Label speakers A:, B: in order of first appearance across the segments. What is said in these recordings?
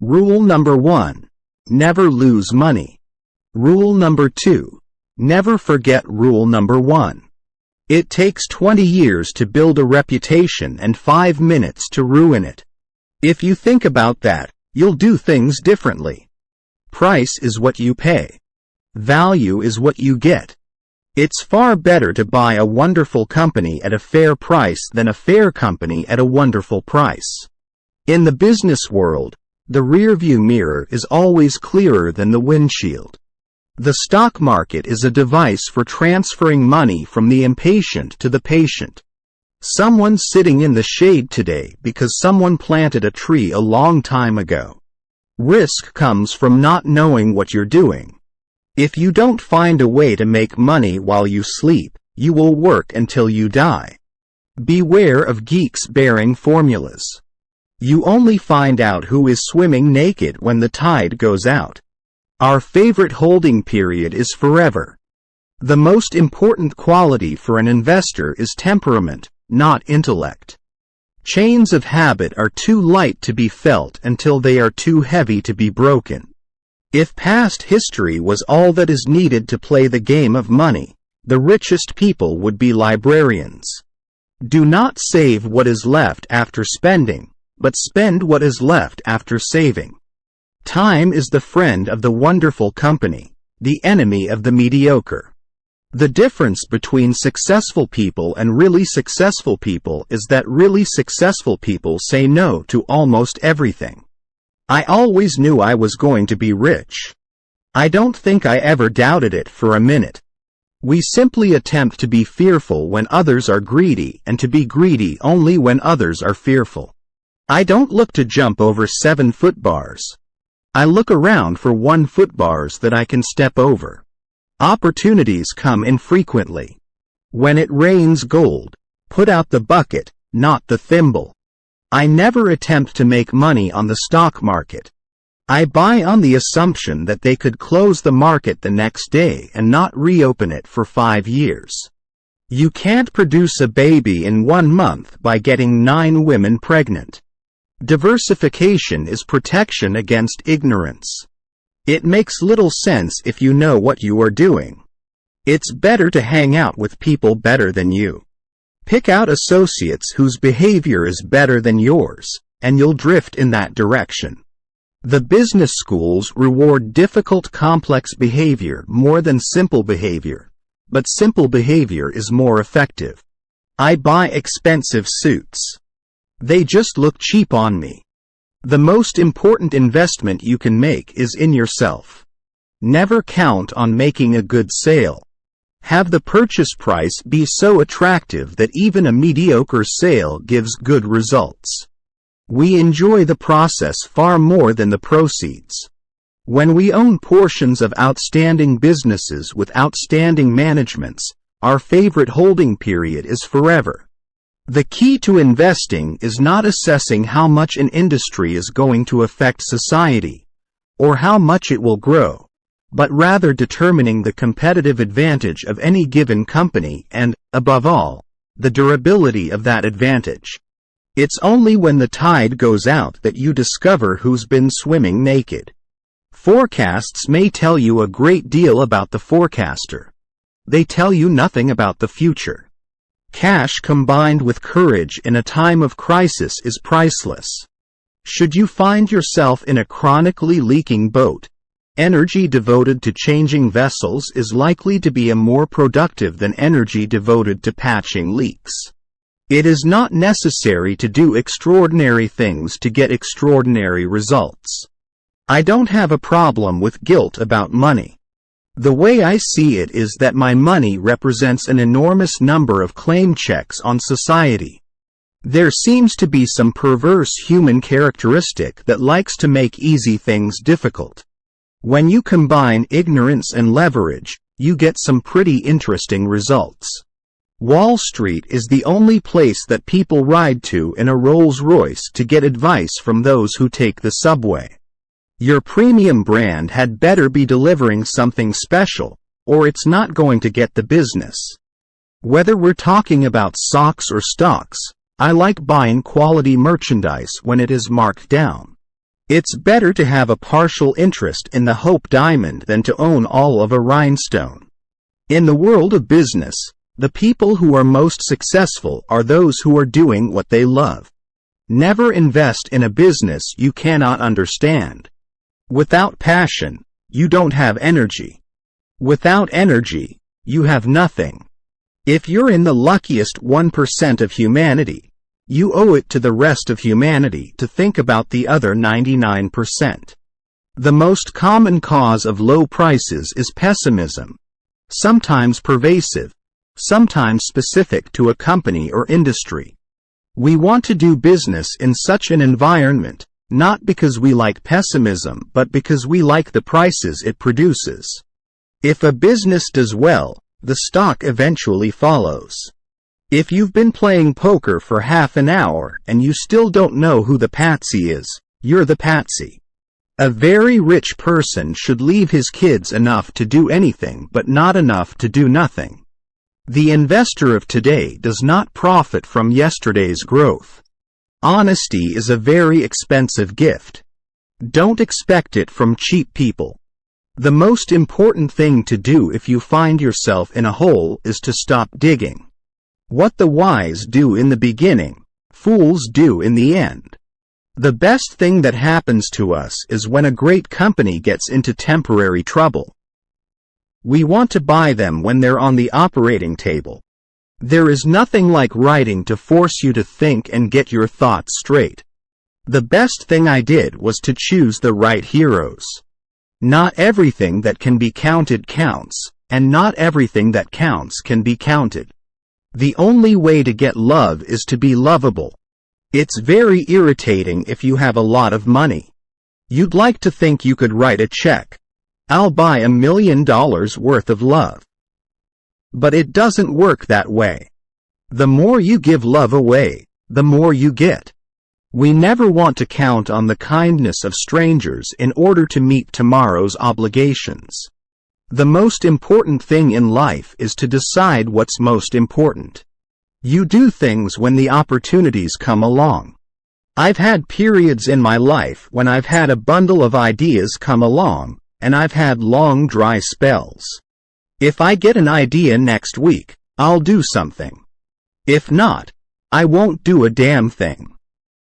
A: Rule number 1. Never lose money. Rule number 2. Never forget rule number 1. It takes 20 years to build a reputation and 5 minutes to ruin it. If you think about that, you'll do things differently. Price is what you pay. Value is what you get. It's far better to buy a wonderful company at a fair price than a fair company at a wonderful price. In the business world, the rearview mirror is always clearer than the windshield. The stock market is a device for transferring money from the impatient to the patient. Someone's sitting in the shade today because someone planted a tree a long time ago. Risk comes from not knowing what you're doing. If you don't find a way to make money while you sleep, you will work until you die. Beware of geeks bearing formulas. You only find out who is swimming naked when the tide goes out. Our favorite holding period is forever. The most important quality for an investor is temperament, not intellect. Chains of habit are too light to be felt until they are too heavy to be broken. If past history was all that is needed to play the game of money, the richest people would be librarians. Do not save what is left after spending, but spend what is left after saving. Time is the friend of the wonderful company, the enemy of the mediocre. The difference between successful people and really successful people is that really successful people say no to almost everything. I always knew I was going to be rich. I don't think I ever doubted it for a minute. We simply attempt to be fearful when others are greedy and to be greedy only when others are fearful. I don't look to jump over 7-foot bars. I look around for 1-foot bars that I can step over. Opportunities come infrequently. When it rains gold, put out the bucket, not the thimble. I never attempt to make money on the stock market. I buy on the assumption that they could close the market the next day and not reopen it for 5 years. You can't produce a baby in 1 month by getting 9 women pregnant. Diversification is protection against ignorance. It makes little sense if you know what you are doing. It's better to hang out with people better than you. Pick out associates whose behavior is better than yours, and you'll drift in that direction. The business schools reward difficult, complex behavior more than simple behavior, but simple behavior is more effective. I buy expensive suits. They just look cheap on me. The most important investment you can make is in yourself. Never count on making a good sale. Have the purchase price be so attractive that even a mediocre sale gives good results. We enjoy the process far more than the proceeds. When we own portions of outstanding businesses with outstanding managements, our favorite holding period is forever. The key to investing is not assessing how much an industry is going to affect society, or how much it will grow, but rather determining the competitive advantage of any given company and, above all, the durability of that advantage. It's only when the tide goes out that you discover who's been swimming naked. Forecasts may tell you a great deal about the forecaster. They tell you nothing about the future. Cash combined with courage in a time of crisis is priceless. Should you find yourself in a chronically leaking boat, energy devoted to changing vessels is likely to be more productive than energy devoted to patching leaks. It is not necessary to do extraordinary things to get extraordinary results. I don't have a problem with guilt about money. The way I see it is that my money represents an enormous number of claim checks on society. There seems to be some perverse human characteristic that likes to make easy things difficult. When you combine ignorance and leverage, you get some pretty interesting results. Wall Street is the only place that people ride to in a Rolls-Royce to get advice from those who take the subway. Your premium brand had better be delivering something special, or it's not going to get the business. Whether we're talking about socks or stocks, I like buying quality merchandise when it is marked down. It's better to have a partial interest in the Hope Diamond than to own all of a rhinestone. In the world of business, the people who are most successful are those who are doing what they love. Never invest in a business you cannot understand. Without passion, you don't have energy. Without energy, you have nothing. If you're in the luckiest 1% of humanity, you owe it to the rest of humanity to think about the other 99%. The most common cause of low prices is pessimism, sometimes pervasive, sometimes specific to a company or industry. We want to do business in such an environment, not because we like pessimism but because we like the prices it produces. If a business does well, the stock eventually follows. If you've been playing poker for half an hour and you still don't know who the patsy is, you're the patsy. A very rich person should leave his kids enough to do anything but not enough to do nothing. The investor of today does not profit from yesterday's growth. Honesty is a very expensive gift. Don't expect it from cheap people. The most important thing to do if you find yourself in a hole is to stop digging. What the wise do in the beginning, fools do in the end. The best thing that happens to us is when a great company gets into temporary trouble. We want to buy them when they're on the operating table. There is nothing like writing to force you to think and get your thoughts straight. The best thing I did was to choose the right heroes. Not everything that can be counted counts, and not everything that counts can be counted. The only way to get love is to be lovable. It's very irritating if you have a lot of money. You'd like to think you could write a check. I'll buy $1 million worth of love. But it doesn't work that way. The more you give love away, the more you get. We never want to count on the kindness of strangers in order to meet tomorrow's obligations. The most important thing in life is to decide what's most important. You do things when the opportunities come along. I've had periods in my life when I've had a bundle of ideas come along, and I've had long dry spells. If I get an idea next week, I'll do something. If not, I won't do a damn thing.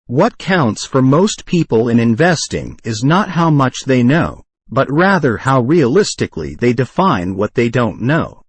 A: What counts for most people in investing is not how much they know, but rather how realistically they define what they don't know.